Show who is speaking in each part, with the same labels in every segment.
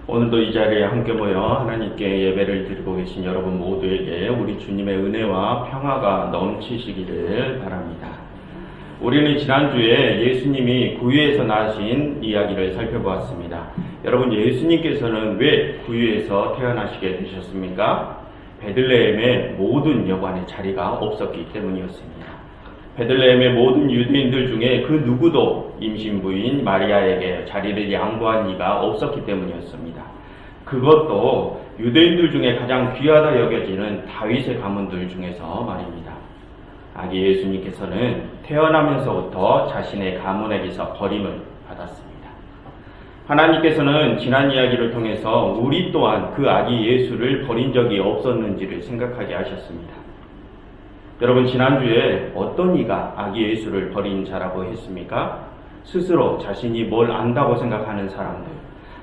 Speaker 1: 오늘도 이 자리에 함께 모여 하나님께 예배를 드리고 계신 여러분 모두에게 우리 주님의 은혜와 평화가 넘치시기를 바랍니다. 우리는 지난주에 예수님이 구유에서 나신 이야기를 살펴보았습니다. 여러분, 예수님께서는 왜 구유에서 태어나시게 되셨습니까? 베들레헴의 모든 여관에 자리가 없었기 때문이었습니다. 베들레헴의 모든 유대인들 중에 그 누구도 임신부인 마리아에게 자리를 양보한 이가 없었기 때문이었습니다. 그것도 유대인들 중에 가장 귀하다 여겨지는 다윗의 가문들 중에서 말입니다. 아기 예수님께서는 태어나면서부터 자신의 가문에게서 버림을 받았습니다. 하나님께서는 지난 이야기를 통해서 우리 또한 그 아기 예수를 버린 적이 없었는지를 생각하게 하셨습니다. 여러분, 지난주에 어떤 이가 아기 예수를 버린 자라고 했습니까? 스스로 자신이 뭘 안다고 생각하는 사람들,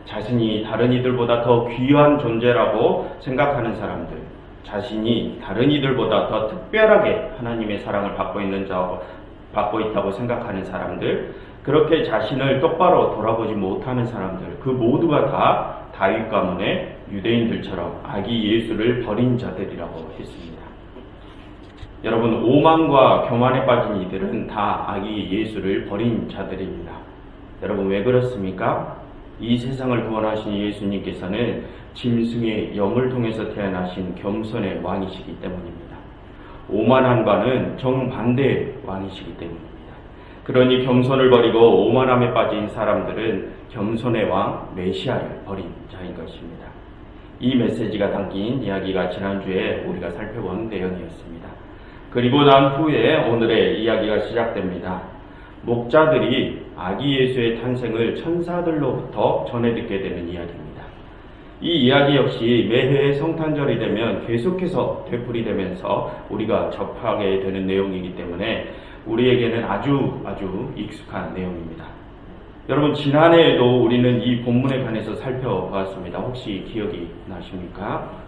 Speaker 1: 자신이 다른 이들보다 더 귀한 존재라고 생각하는 사람들, 자신이 다른 이들보다 더 특별하게 하나님의 사랑을 받고 있다고 생각하는 사람들, 그렇게 자신을 똑바로 돌아보지 못하는 사람들, 그 모두가 다 다윗 가문의 유대인들처럼 아기 예수를 버린 자들이라고 했습니다. 여러분, 오만과 교만에 빠진 이들은 다 아기 예수를 버린 자들입니다. 여러분, 왜 그렇습니까? 이 세상을 구원하신 예수님께서는 짐승의 영을 통해서 태어나신 겸손의 왕이시기 때문입니다. 오만함과는 정반대의 왕이시기 때문입니다. 그러니 겸손을 버리고 오만함에 빠진 사람들은 겸손의 왕 메시아를 버린 자인 것입니다. 이 메시지가 담긴 이야기가 지난주에 우리가 살펴본 내용이었습니다. 그리고 난 후에 오늘의 이야기가 시작됩니다. 목자들이 아기 예수의 탄생을 천사들로부터 전해 듣게 되는 이야기입니다. 이 이야기 역시 매해 성탄절이 되면 계속해서 되풀이되면서 우리가 접하게 되는 내용이기 때문에 우리에게는 아주 익숙한 내용입니다. 여러분, 지난해에도 우리는 이 본문에 관해서 살펴보았습니다. 혹시 기억이 나십니까?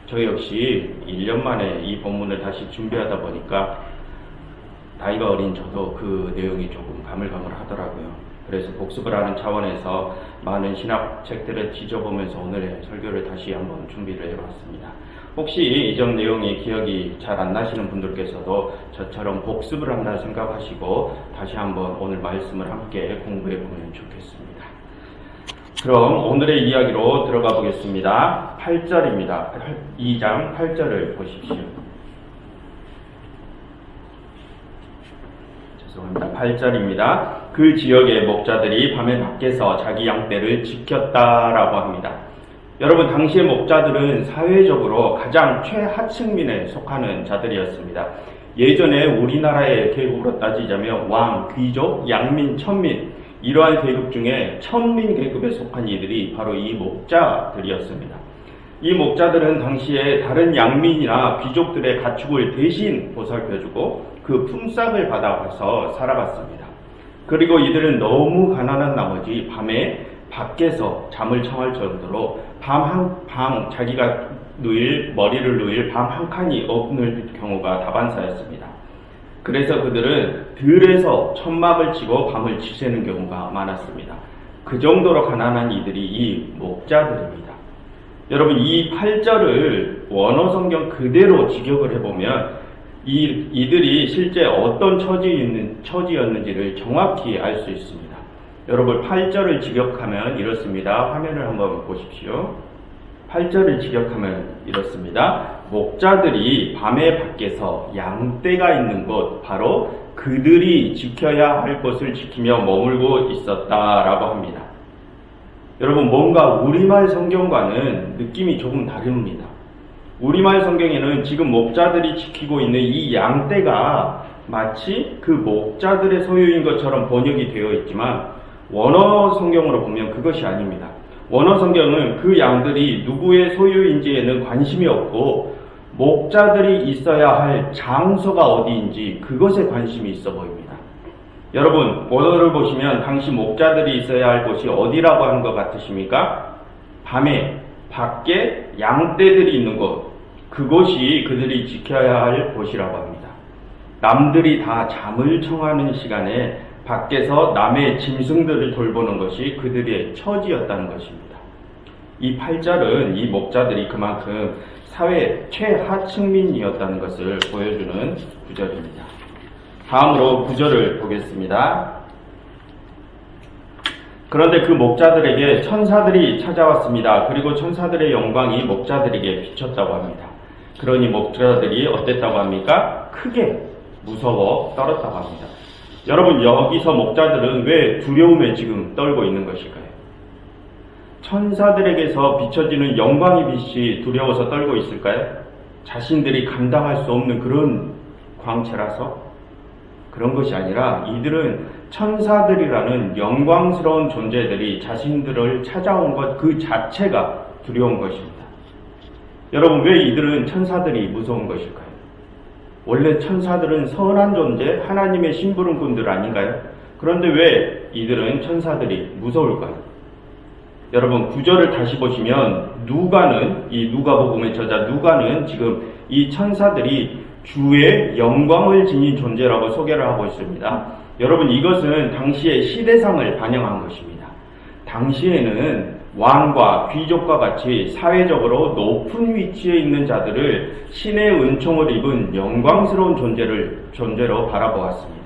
Speaker 1: 저 역시 1년 만에 이 본문을 다시 준비하다 보니까 나이가 어린 저도 그 내용이 조금 가물가물하더라고요. 그래서 복습을 하는 차원에서 많은 신학책들을 뒤져보면서 오늘의 설교를 다시 한번 준비를 해봤습니다. 혹시 이전 내용이 기억이 잘 안 나시는 분들께서도 저처럼 복습을 한다 생각하시고 다시 한번 오늘 말씀을 함께 공부해보면 좋겠습니다. 그럼 오늘의 이야기로 들어가 보겠습니다. 8절입니다. 2장 8절을 보십시오. 죄송합니다. 8절입니다. 그 지역의 목자들이 밤에 밖에서 자기 양떼를 지켰다라고 합니다. 여러분, 당시의 목자들은 사회적으로 가장 최하층민에 속하는 자들이었습니다. 예전에 우리나라의 계급으로 따지자면 왕, 귀족, 양민, 천민, 이러한 계급 중에 천민 계급에 속한 이들이 바로 이 목자들이었습니다. 이 목자들은 당시에 다른 양민이나 귀족들의 가축을 대신 보살펴주고 그 품삯을 받아와서 살아갔습니다. 그리고 이들은 너무 가난한 나머지 밤에 밖에서 잠을 청할 정도로 자기가 머리를 누일 방 한 칸이 없는 경우가 다반사였습니다. 그래서 그들은 들에서 천막을 치고 밤을 지새는 경우가 많았습니다. 그 정도로 가난한 이들이 이 목자들입니다. 여러분, 이 8절을 원어 성경 그대로 직역을 해보면 이들이 실제 어떤 처지였는지를 정확히 알 수 있습니다. 여러분, 8절을 직역하면 이렇습니다. 화면을 한번 보십시오. 8절을 직역하면 이렇습니다. 목자들이 밤에 밖에서 양떼가 있는 곳, 바로 그들이 지켜야 할 곳을 지키며 머물고 있었다라고 합니다. 여러분, 뭔가 우리말 성경과는 느낌이 조금 다릅니다. 우리말 성경에는 지금 목자들이 지키고 있는 이 양떼가 마치 그 목자들의 소유인 것처럼 번역이 되어 있지만 원어 성경으로 보면 그것이 아닙니다. 원어 성경은 그 양들이 누구의 소유인지에는 관심이 없고 목자들이 있어야 할 장소가 어디인지 그것에 관심이 있어 보입니다. 여러분, 원어를 보시면 당시 목자들이 있어야 할 곳이 어디라고 하는 것 같으십니까? 밤에 밖에 양떼들이 있는 곳, 그곳이 그들이 지켜야 할 곳이라고 합니다. 남들이 다 잠을 청하는 시간에 밖에서 남의 짐승들을 돌보는 것이 그들의 처지였다는 것입니다. 이 8절은 이 목자들이 그만큼 사회 최하층민이었다는 것을 보여주는 구절입니다. 다음으로 9절을 보겠습니다. 그런데 그 목자들에게 천사들이 찾아왔습니다. 그리고 천사들의 영광이 목자들에게 비쳤다고 합니다. 그러니 목자들이 어땠다고 합니까? 크게 무서워 떨었다고 합니다. 여러분, 여기서 목자들은 왜 두려움에 지금 떨고 있는 것일까요? 천사들에게서 비춰지는 영광의 빛이 두려워서 떨고 있을까요? 자신들이 감당할 수 없는 그런 광채라서? 그런 것이 아니라 이들은 천사들이라는 영광스러운 존재들이 자신들을 찾아온 것 그 자체가 두려운 것입니다. 여러분, 왜 이들은 천사들이 무서운 것일까요? 원래 천사들은 선한 존재, 하나님의 심부름꾼들 아닌가요? 그런데 왜 이들은 천사들이 무서울까요? 여러분, 9절을 다시 보시면 누가는, 이 누가복음의 저자 누가는 지금 이 천사들이 주의 영광을 지닌 존재라고 소개를 하고 있습니다. 여러분, 이것은 당시의 시대상을 반영한 것입니다. 당시에는 왕과 귀족과 같이 사회적으로 높은 위치에 있는 자들을 신의 은총을 입은 영광스러운 존재로 바라보았습니다.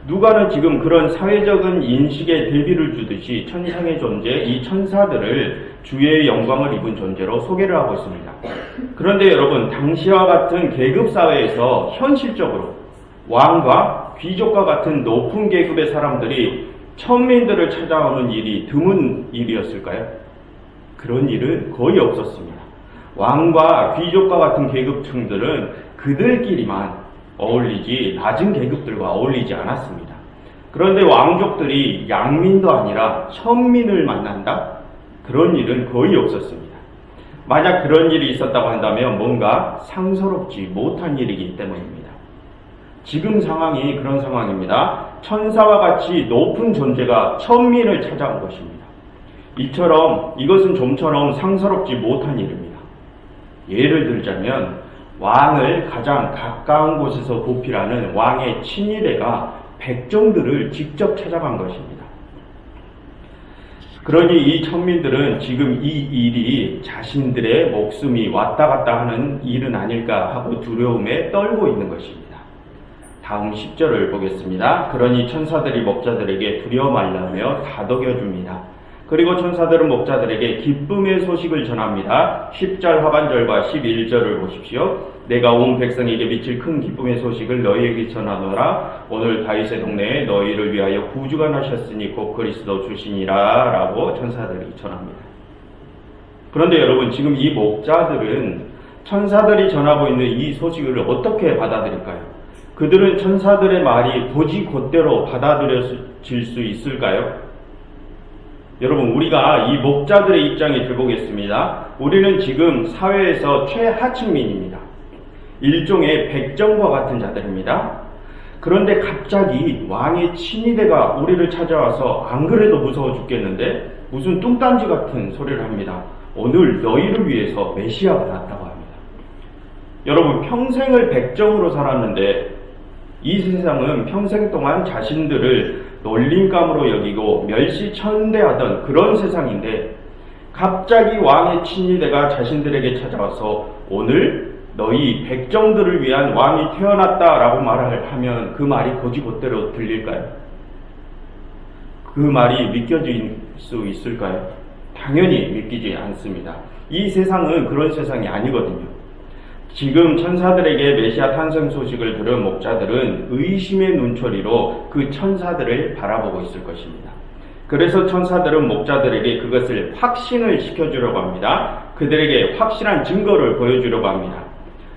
Speaker 1: 누가는 지금 그런 사회적인 인식에 대비를 주듯이 천상의 존재, 이 천사들을 주의 영광을 입은 존재로 소개를 하고 있습니다. 그런데 여러분, 당시와 같은 계급사회에서 현실적으로 왕과 귀족과 같은 높은 계급의 사람들이 천민들을 찾아오는 일이 드문 일이었을까요? 그런 일은 거의 없었습니다. 왕과 귀족과 같은 계급층들은 그들끼리만 어울리지 낮은 계급들과 어울리지 않았습니다. 그런데 왕족들이 양민도 아니라 천민을 만난다? 그런 일은 거의 없었습니다. 만약 그런 일이 있었다고 한다면 뭔가 상서롭지 못한 일이기 때문입니다. 지금 상황이 그런 상황입니다. 천사와 같이 높은 존재가 천민을 찾아온 것입니다. 이것은 좀처럼 상서롭지 못한 일입니다. 예를 들자면 왕을 가장 가까운 곳에서 보필하는 왕의 친위대가 백정들을 직접 찾아간 것입니다. 그러니 이 천민들은 지금 이 일이 자신들의 목숨이 왔다 갔다 하는 일은 아닐까 하고 두려움에 떨고 있는 것입니다. 다음 10절을 보겠습니다. 그러니 천사들이 목자들에게 두려워 말라며 다독여줍니다. 그리고 천사들은 목자들에게 기쁨의 소식을 전합니다. 10절 하반절과 11절을 보십시오. 내가 온 백성에게 미칠 큰 기쁨의 소식을 너희에게 전하노라. 오늘 다윗의 동네에 너희를 위하여 구주가 나셨으니 곧 그리스도 주시니라 라고 천사들이 전합니다. 그런데 여러분, 지금 이 목자들은 천사들이 전하고 있는 이 소식을 어떻게 받아들일까요? 그들은 천사들의 말이 곧이곧대로 받아들여질 수 있을까요? 여러분, 우리가 이 목자들의 입장에 들보겠습니다. 우리는 지금 사회에서 최하층민입니다. 일종의 백정과 같은 자들입니다. 그런데 갑자기 왕의 친위대가 우리를 찾아와서 안 그래도 무서워 죽겠는데 무슨 뚱딴지 같은 소리를 합니다. 오늘 너희를 위해서 메시아가 났다고 합니다. 여러분, 평생을 백정으로 살았는데 이 세상은 평생 동안 자신들을 놀림감으로 여기고 멸시천대하던 그런 세상인데 갑자기 왕의 친위대가 자신들에게 찾아와서 오늘 너희 백정들을 위한 왕이 태어났다라고 말을 하면 그 말이 곧이곧대로 들릴까요? 그 말이 믿겨질 수 있을까요? 당연히 믿기지 않습니다. 이 세상은 그런 세상이 아니거든요. 지금 천사들에게 메시아 탄생 소식을 들은 목자들은 의심의 눈초리로 그 천사들을 바라보고 있을 것입니다. 그래서 천사들은 목자들에게 그것을 확신을 시켜주려고 합니다. 그들에게 확실한 증거를 보여주려고 합니다.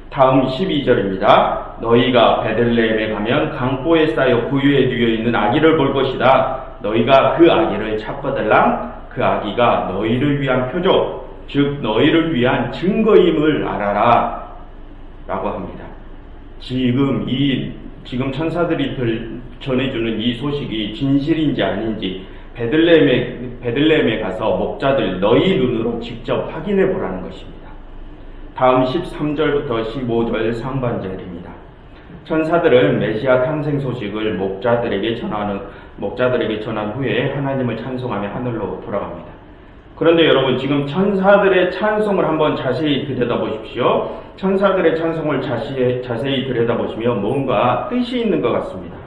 Speaker 1: 다음 12절입니다. 너희가 베들레헴에 가면 강보에 쌓여 구유에 누워있는 아기를 볼 것이다. 너희가 그 아기를 찾거들랑 그 아기가 너희를 위한 표적, 즉 너희를 위한 증거임을 알아라 라고 합니다. 지금 천사들이 전해주는 이 소식이 진실인지 아닌지 베들레헴에 가서 목자들 너희 눈으로 직접 확인해 보라는 것입니다. 다음 13절부터 15절 상반절입니다. 천사들은 메시아 탄생 소식을 목자들에게 전한 후에 하나님을 찬송하며 하늘로 돌아갑니다. 그런데 여러분 지금 천사들의 찬송을 한번 자세히 들여다보십시오. 천사들의 찬송을 자세히 들여다보시면 뭔가 뜻이 있는 것 같습니다.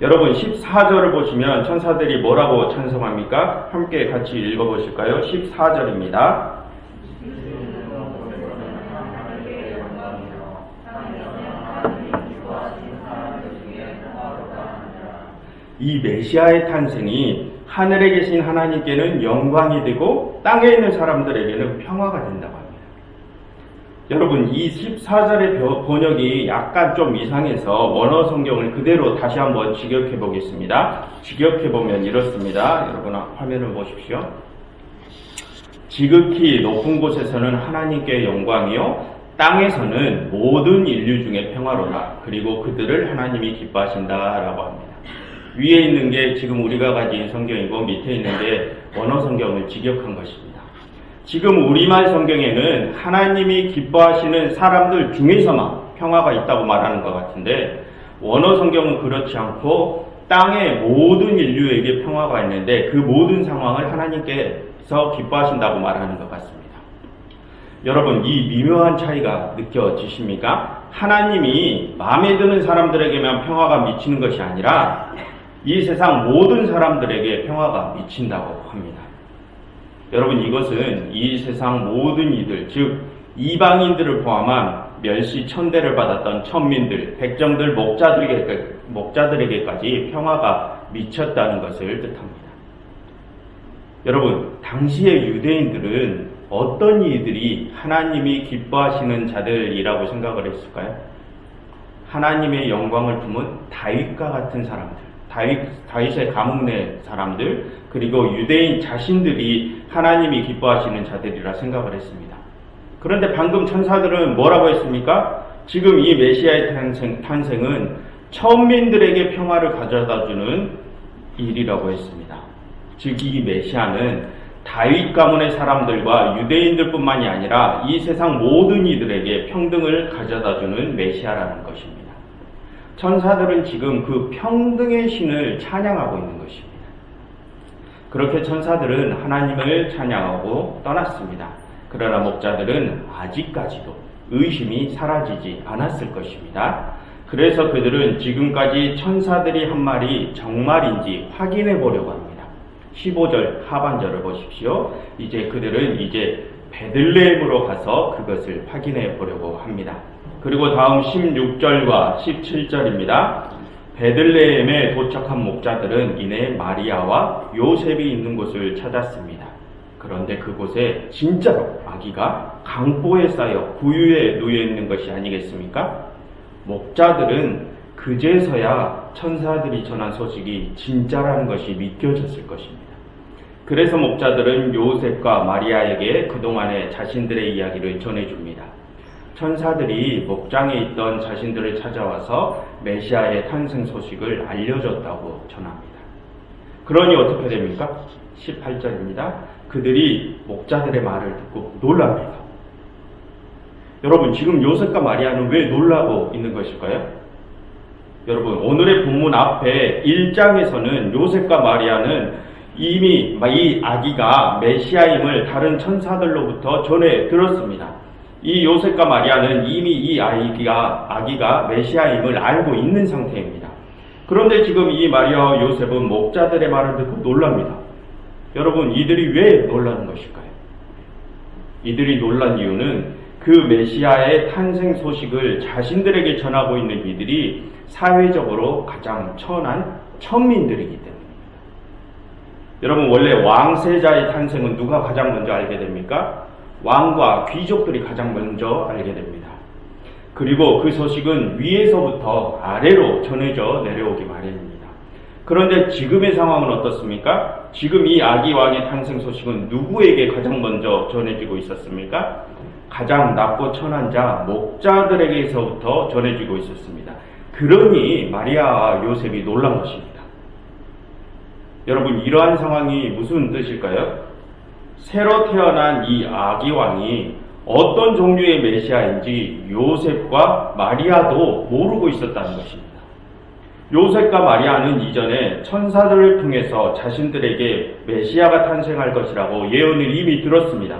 Speaker 1: 여러분 14절을 보시면 천사들이 뭐라고 찬송합니까? 함께 같이 읽어보실까요? 14절입니다. 이 메시아의 탄생이 하늘에 계신 하나님께는 영광이 되고 땅에 있는 사람들에게는 평화가 된다고 합니다. 여러분 이 14절의 번역이 약간 좀 이상해서 원어 성경을 그대로 다시 한번 직역해 보겠습니다. 직역해 보면 이렇습니다. 여러분 화면을 보십시오. 지극히 높은 곳에서는 하나님께 영광이요 땅에서는 모든 인류 중에 평화로다. 그리고 그들을 하나님이 기뻐하신다라고 합니다. 위에 있는 게 지금 우리가 가진 성경이고 밑에 있는 게 원어 성경을 직역한 것입니다. 지금 우리말 성경에는 하나님이 기뻐하시는 사람들 중에서만 평화가 있다고 말하는 것 같은데 원어 성경은 그렇지 않고 땅의 모든 인류에게 평화가 있는데 그 모든 상황을 하나님께서 기뻐하신다고 말하는 것 같습니다. 여러분 이 미묘한 차이가 느껴지십니까? 하나님이 마음에 드는 사람들에게만 평화가 미치는 것이 아니라 이 세상 모든 사람들에게 평화가 미친다고 합니다. 여러분 이것은 이 세상 모든 이들, 즉 이방인들을 포함한 멸시 천대를 받았던 천민들, 백정들, 목자들에게까지 평화가 미쳤다는 것을 뜻합니다. 여러분 당시의 유대인들은 어떤 이들이 하나님이 기뻐하시는 자들이라고 생각을 했을까요? 하나님의 영광을 품은 다윗과 같은 사람들, 다윗의 가문 내 사람들, 그리고 유대인 자신들이 하나님이 기뻐하시는 자들이라 생각을 했습니다. 그런데 방금 천사들은 뭐라고 했습니까? 지금 이 메시아의 탄생은 천민들에게 평화를 가져다주는 일이라고 했습니다. 즉 이 메시아는 다윗 가문의 사람들과 유대인들뿐만이 아니라 이 세상 모든 이들에게 평등을 가져다주는 메시아라는 것입니다. 천사들은 지금 그 평등의 신을 찬양하고 있는 것입니다. 그렇게 천사들은 하나님을 찬양하고 떠났습니다. 그러나 목자들은 아직까지도 의심이 사라지지 않았을 것입니다. 그래서 그들은 지금까지 천사들이 한 말이 정말인지 확인해 보려고 합니다. 15절 하반절을 보십시오. 이제 그들은 베들레헴으로 가서 그것을 확인해 보려고 합니다. 그리고 다음 16절과 17절입니다. 베들레헴에 도착한 목자들은 이내 마리아와 요셉이 있는 곳을 찾았습니다. 그런데 그곳에 진짜로 아기가 강보에 쌓여 구유에 놓여 있는 것이 아니겠습니까? 목자들은 그제서야 천사들이 전한 소식이 진짜라는 것이 믿겨졌을 것입니다. 그래서 목자들은 요셉과 마리아에게 그동안의 자신들의 이야기를 전해줍니다. 천사들이 목장에 있던 자신들을 찾아와서 메시아의 탄생 소식을 알려줬다고 전합니다. 그러니 어떻게 됩니까? 18절입니다. 그들이 목자들의 말을 듣고 놀랍니다. 여러분 지금 요셉과 마리아는 왜 놀라고 있는 것일까요? 여러분 오늘의 본문 앞에 1장에서는 요셉과 마리아는 이미 이 아기가 메시아임을 다른 천사들로부터 전해 들었습니다. 이 요셉과 마리아는 이미 이 아기가 메시아임을 알고 있는 상태입니다. 그런데 지금 이 마리아와 요셉은 목자들의 말을 듣고 놀랍니다. 여러분 이들이 왜 놀라는 것일까요? 이들이 놀란 이유는 그 메시아의 탄생 소식을 자신들에게 전하고 있는 이들이 사회적으로 가장 천한 천민들이기 때문입니다. 여러분 원래 왕세자의 탄생은 누가 가장 먼저 알게 됩니까? 왕과 귀족들이 가장 먼저 알게 됩니다. 그리고 그 소식은 위에서부터 아래로 전해져 내려오기 마련입니다. 그런데 지금의 상황은 어떻습니까? 지금 이 아기 왕의 탄생 소식은 누구에게 가장 먼저 전해지고 있었습니까? 가장 낮고 천한 자 목자들에게서부터 전해지고 있었습니다. 그러니 마리아와 요셉이 놀란 것입니다. 여러분 이러한 상황이 무슨 뜻일까요? 새로 태어난 이 아기 왕이 어떤 종류의 메시아인지 요셉과 마리아도 모르고 있었다는 것입니다. 요셉과 마리아는 이전에 천사들을 통해서 자신들에게 메시아가 탄생할 것이라고 예언을 이미 들었습니다.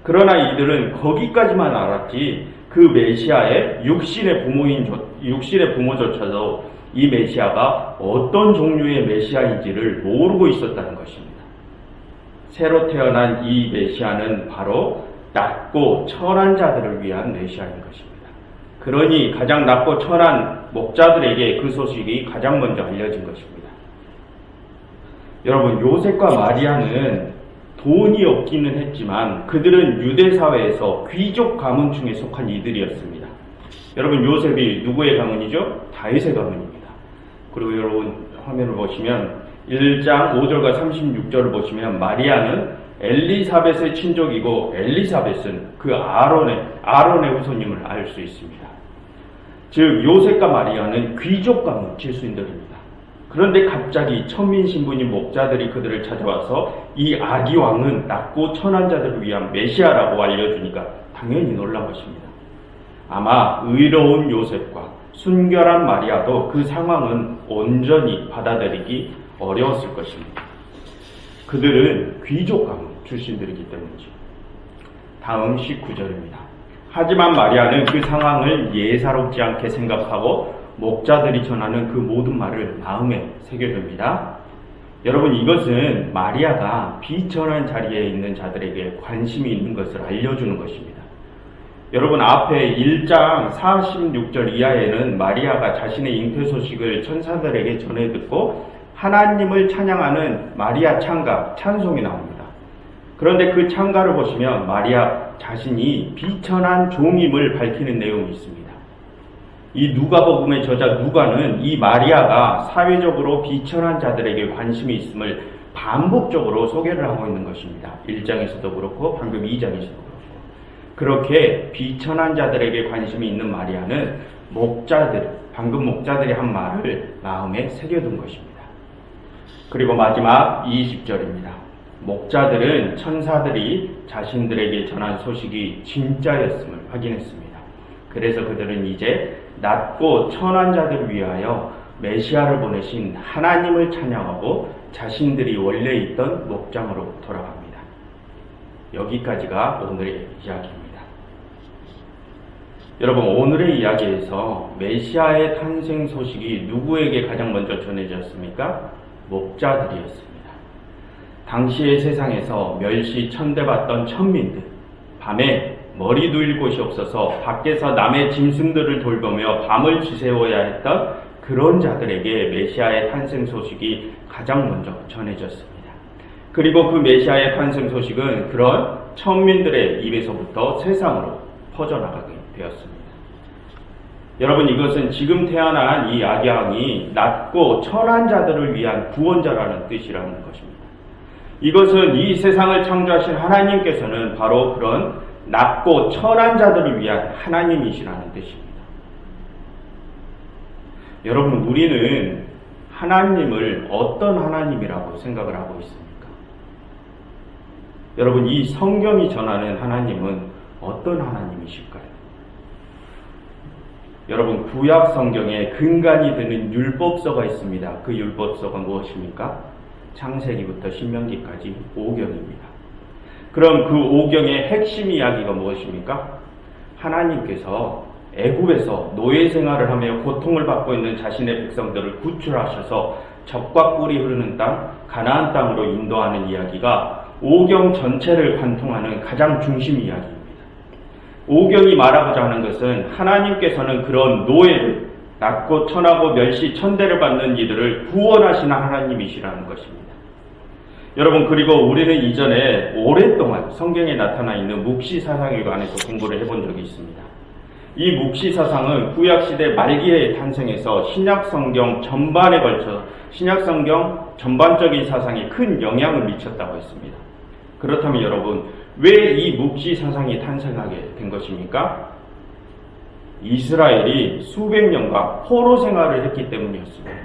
Speaker 1: 그러나 이들은 거기까지만 알았지 그 메시아의 육신의 부모조차도 이 메시아가 어떤 종류의 메시아인지를 모르고 있었다는 것입니다. 새로 태어난 이 메시아는 바로 낮고 천한 자들을 위한 메시아인 것입니다. 그러니 가장 낮고 천한 목자들에게 그 소식이 가장 먼저 알려진 것입니다. 여러분, 요셉과 마리아는 돈이 없기는 했지만 그들은 유대 사회에서 귀족 가문층에 속한 이들이었습니다. 여러분, 요셉이 누구의 가문이죠? 다윗의 가문입니다. 그리고 여러분 화면을 보시면 1장 5절과 36절을 보시면 마리아는 엘리사벳의 친족이고 엘리사벳은 그 아론의 후손임을 알 수 있습니다. 즉 요셉과 마리아는 귀족 가문 출신들입니다. 그런데 갑자기 천민 신부인 목자들이 그들을 찾아와서 이 아기 왕은 낮고 천한 자들을 위한 메시아라고 알려주니까 당연히 놀란 것입니다. 아마 의로운 요셉과 순결한 마리아도 그 상황은 온전히 받아들이기 어려웠을 것입니다. 그들은 귀족 가문 출신들이기 때문이죠. 다음 19절입니다. 하지만 마리아는 그 상황을 예사롭지 않게 생각하고 목자들이 전하는 그 모든 말을 마음에 새겨둡니다. 여러분, 이것은 마리아가 비천한 자리에 있는 자들에게 관심이 있는 것을 알려주는 것입니다. 여러분, 앞에 1장 46절 이하에는 마리아가 자신의 잉태 소식을 천사들에게 전해 듣고 하나님을 찬양하는 마리아 찬가, 찬송이 나옵니다. 그런데 그 찬가를 보시면 마리아 자신이 비천한 종임을 밝히는 내용이 있습니다. 이 누가복음의 저자 누가는 이 마리아가 사회적으로 비천한 자들에게 관심이 있음을 반복적으로 소개를 하고 있는 것입니다. 1장에서도 그렇고 방금 2장에서도 그렇고. 그렇게 비천한 자들에게 관심이 있는 마리아는 방금 목자들이 한 말을 마음에 새겨둔 것입니다. 그리고 마지막 20절입니다. 목자들은 천사들이 자신들에게 전한 소식이 진짜였음을 확인했습니다. 그래서 그들은 이제 낮고 천한 자들을 위하여 메시아를 보내신 하나님을 찬양하고 자신들이 원래 있던 목장으로 돌아갑니다. 여기까지가 오늘의 이야기입니다. 여러분, 오늘의 이야기에서 메시아의 탄생 소식이 누구에게 가장 먼저 전해졌습니까? 목자들이었습니다. 당시의 세상에서 멸시 천대받던 천민들, 밤에 머리 누일 곳이 없어서 밖에서 남의 짐승들을 돌보며 밤을 지새워야 했던 그런 자들에게 메시아의 탄생 소식이 가장 먼저 전해졌습니다. 그리고 그 메시아의 탄생 소식은 그런 천민들의 입에서부터 세상으로 퍼져나가게 되었습니다. 여러분, 이것은 지금 태어난 이 아기 왕이 낮고 천한 자들을 위한 구원자라는 뜻이라는 것입니다. 이것은 이 세상을 창조하신 하나님께서는 바로 그런 낮고 천한 자들을 위한 하나님이시라는 뜻입니다. 여러분, 우리는 하나님을 어떤 하나님이라고 생각을 하고 있습니까? 여러분, 이 성경이 전하는 하나님은 어떤 하나님이실까요? 여러분, 구약 성경에 근간이 되는 율법서가 있습니다. 그 율법서가 무엇입니까? 창세기부터 신명기까지 5경입니다. 그럼 그 5경의 핵심 이야기가 무엇입니까? 하나님께서 애굽에서 노예 생활을 하며 고통을 받고 있는 자신의 백성들을 구출하셔서 적과 꿀이 흐르는 땅, 가나안 땅으로 인도하는 이야기가 5경 전체를 관통하는 가장 중심 이야기입니다. 5경이 말하고자 하는 것은 하나님께서는 그런 노예를, 낮고 천하고 멸시 천대를 받는 이들을 구원하시는 하나님이시라는 것입니다. 여러분, 그리고 우리는 이전에 오랫동안 성경에 나타나 있는 묵시 사상에 관해서 공부를 해본 적이 있습니다. 이 묵시 사상은 구약시대 말기에 탄생해서 신약성경 전반에 걸쳐 신약성경 전반적인 사상에 큰 영향을 미쳤다고 했습니다. 그렇다면 여러분, 왜 이 묵시 사상이 탄생하게 된 것입니까? 이스라엘이 수백 년간 포로 생활을 했기 때문이었습니다.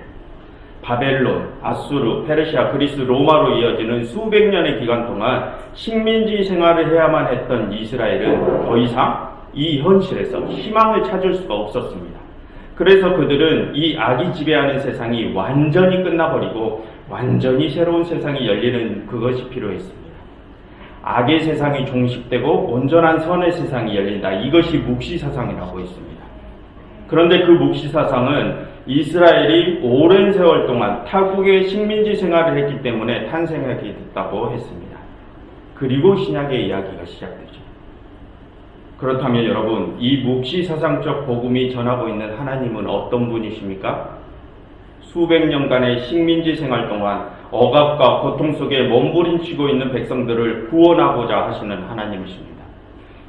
Speaker 1: 바벨론, 아수르, 페르시아, 그리스, 로마로 이어지는 수백 년의 기간 동안 식민지 생활을 해야만 했던 이스라엘은 더 이상 이 현실에서 희망을 찾을 수가 없었습니다. 그래서 그들은 이 악이 지배하는 세상이 완전히 끝나버리고 완전히 새로운 세상이 열리는 그것이 필요했습니다. 악의 세상이 종식되고 온전한 선의 세상이 열린다. 이것이 묵시사상이라고 있습니다. 그런데 그 묵시사상은 이스라엘이 오랜 세월 동안 타국의 식민지 생활을 했기 때문에 탄생하게 됐다고 했습니다. 그리고 신약의 이야기가 시작되죠. 그렇다면 여러분, 이 묵시사상적 복음이 전하고 있는 하나님은 어떤 분이십니까? 수백 년간의 식민지 생활 동안 억압과 고통 속에 몸부림치고 있는 백성들을 구원하고자 하시는 하나님이십니다.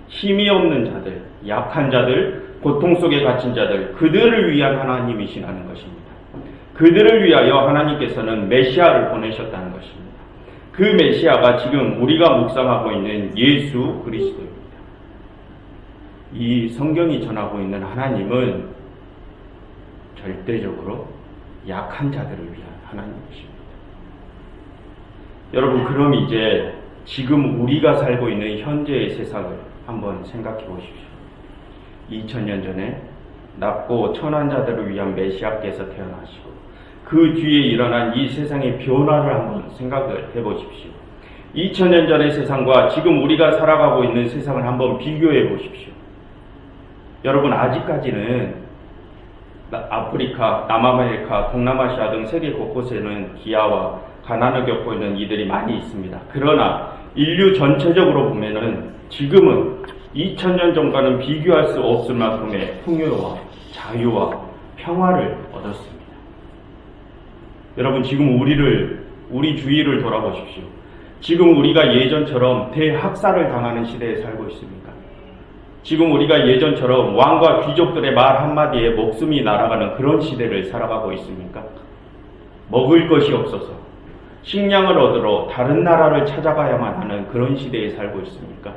Speaker 1: 힘이 없는 자들, 약한 자들, 고통 속에 갇힌 자들, 그들을 위한 하나님이시라는 것입니다. 그들을 위하여 하나님께서는 메시아를 보내셨다는 것입니다. 그 메시아가 지금 우리가 묵상하고 있는 예수 그리스도입니다. 이 성경이 전하고 있는 하나님은 절대적으로 약한 자들을 위한 하나님이십니다. 여러분, 그럼 이제 지금 우리가 살고 있는 현재의 세상을 한번 생각해 보십시오. 2000년 전에 낮고 천한 자들을 위한 메시아께서 태어나시고 그 뒤에 일어난 이 세상의 변화를 한번 생각을 해보십시오. 2000년 전의 세상과 지금 우리가 살아가고 있는 세상을 한번 비교해 보십시오. 여러분, 아직까지는 아프리카, 남아메리카, 동남아시아 등 세계 곳곳에는 기아와 가난을 겪고 있는 이들이 많이 있습니다. 그러나 인류 전체적으로 보면은 지금은 2000년 전과는 비교할 수 없을 만큼의 풍요와 자유와 평화를 얻었습니다. 여러분, 지금 우리 주위를 돌아보십시오. 지금 우리가 예전처럼 대학살을 당하는 시대에 살고 있습니까? 지금 우리가 예전처럼 왕과 귀족들의 말 한마디에 목숨이 날아가는 그런 시대를 살아가고 있습니까? 먹을 것이 없어서 식량을 얻으러 다른 나라를 찾아가야만 하는 그런 시대에 살고 있습니까?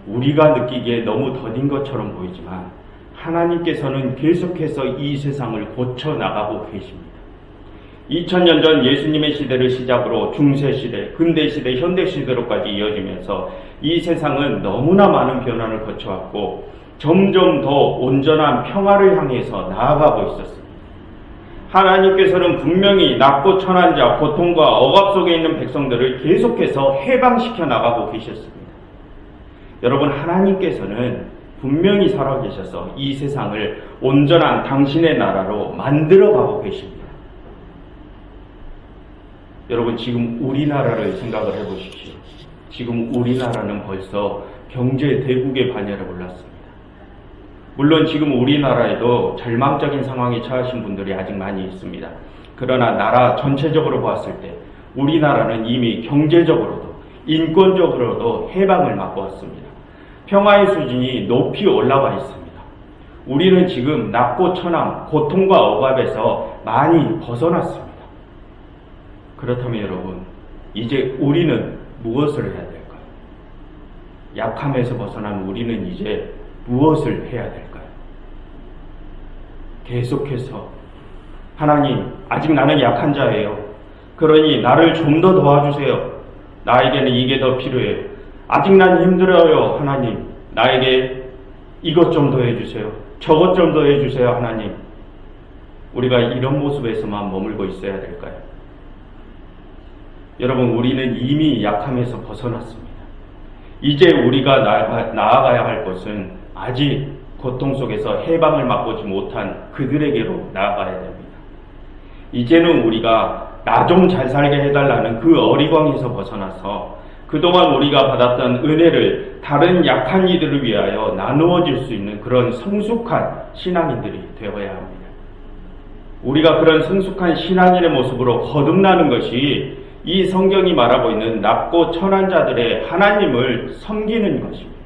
Speaker 1: 우리가 느끼기에 너무 더딘 것처럼 보이지만 하나님께서는 계속해서 이 세상을 고쳐나가고 계십니다. 2000년 전 예수님의 시대를 시작으로 중세시대, 근대시대, 현대시대로까지 이어지면서 이 세상은 너무나 많은 변화를 거쳐왔고 점점 더 온전한 평화를 향해서 나아가고 있었습니다. 하나님께서는 분명히 낮고 천한 자, 고통과 억압 속에 있는 백성들을 계속해서 해방시켜 나가고 계셨습니다. 여러분, 하나님께서는 분명히 살아계셔서 이 세상을 온전한 당신의 나라로 만들어가고 계십니다. 여러분, 지금 우리나라를 생각을 해보십시오. 지금 우리나라는 벌써 경제 대국의 반열에 올랐습니다. 물론 지금 우리나라에도 절망적인 상황에 처하신 분들이 아직 많이 있습니다. 그러나 나라 전체적으로 봤을 때 우리나라는 이미 경제적으로도 인권적으로도 해방을 맛보았습니다. 평화의 수준이 높이 올라와 있습니다. 우리는 지금 낮고 천황, 고통과 억압에서 많이 벗어났습니다. 그렇다면 여러분, 이제 우리는 무엇을 해야 될까요? 약함에서 벗어난 우리는 이제 무엇을 해야 될까요? 계속해서 하나님, 아직 나는 약한 자예요. 그러니 나를 좀 더 도와주세요. 나에게는 이게 더 필요해요. 아직 난 힘들어요. 하나님, 나에게 이것 좀 더 해주세요. 저것 좀 더 해주세요. 하나님, 우리가 이런 모습에서만 머물고 있어야 될까요? 여러분, 우리는 이미 약함에서 벗어났습니다. 이제 우리가 나아가야 할 것은 아직 고통 속에서 해방을 맛보지 못한 그들에게로 나아가야 됩니다. 이제는 우리가 나 좀 잘 살게 해달라는 그 어리광에서 벗어나서 그동안 우리가 받았던 은혜를 다른 약한 이들을 위하여 나누어질 수 있는 그런 성숙한 신앙인들이 되어야 합니다. 우리가 그런 성숙한 신앙인의 모습으로 거듭나는 것이 이 성경이 말하고 있는 낮고 천한 자들의 하나님을 섬기는 것입니다.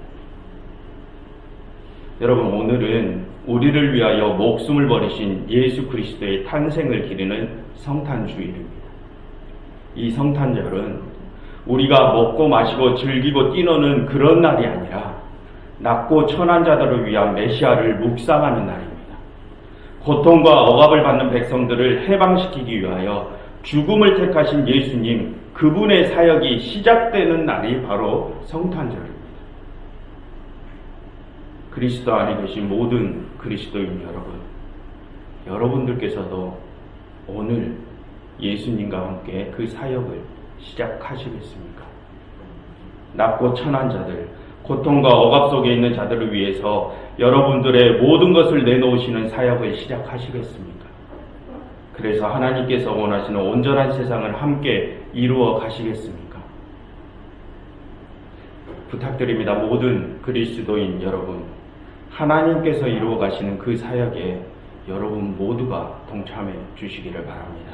Speaker 1: 여러분, 오늘은 우리를 위하여 목숨을 버리신 예수 그리스도의 탄생을 기리는 성탄주일입니다. 이 성탄절은 우리가 먹고 마시고 즐기고 뛰노는 그런 날이 아니라 낮고 천한 자들을 위한 메시아를 묵상하는 날입니다. 고통과 억압을 받는 백성들을 해방시키기 위하여 죽음을 택하신 예수님, 그분의 사역이 시작되는 날이 바로 성탄절입니다. 그리스도 안에 계신 모든 그리스도인 여러분, 여러분들께서도 오늘 예수님과 함께 그 사역을 시작하시겠습니까? 낮고 천한 자들, 고통과 억압 속에 있는 자들을 위해서 여러분들의 모든 것을 내놓으시는 사역을 시작하시겠습니까? 그래서 하나님께서 원하시는 온전한 세상을 함께 이루어 가시겠습니까? 부탁드립니다. 모든 그리스도인 여러분, 하나님께서 이루어 가시는 그 사역에 여러분 모두가 동참해 주시기를 바랍니다.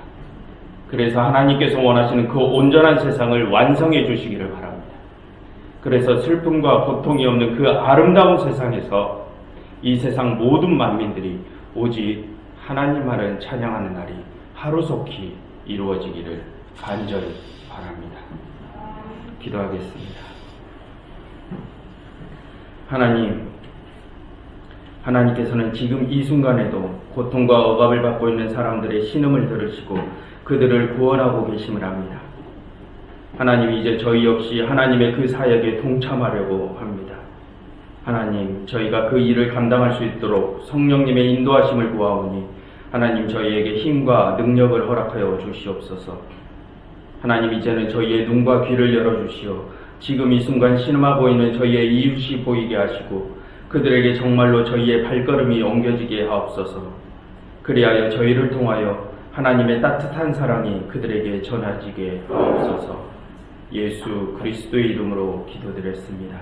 Speaker 1: 그래서 하나님께서 원하시는 그 온전한 세상을 완성해 주시기를 바랍니다. 그래서 슬픔과 고통이 없는 그 아름다운 세상에서 이 세상 모든 만민들이 오직 하나님만을 찬양하는 날이 하루속히 이루어지기를 간절히 바랍니다. 기도하겠습니다. 하나님께서는 지금 이 순간에도 고통과 억압을 받고 있는 사람들의 신음을 들으시고 그들을 구원하고 계심을 압니다. 하나님, 이제 저희 역시 하나님의 그 사역에 동참하려고 합니다. 하나님, 저희가 그 일을 감당할 수 있도록 성령님의 인도하심을 구하오니 하나님, 저희에게 힘과 능력을 허락하여 주시옵소서. 하나님, 이제는 저희의 눈과 귀를 열어주시어 지금 이 순간 신음하고 있는 저희의 이웃이 보이게 하시고 그들에게 정말로 저희의 발걸음이 옮겨지게 하옵소서. 그리하여 저희를 통하여 하나님의 따뜻한 사랑이 그들에게 전해지게 하옵소서. 예수 그리스도의 이름으로 기도드렸습니다.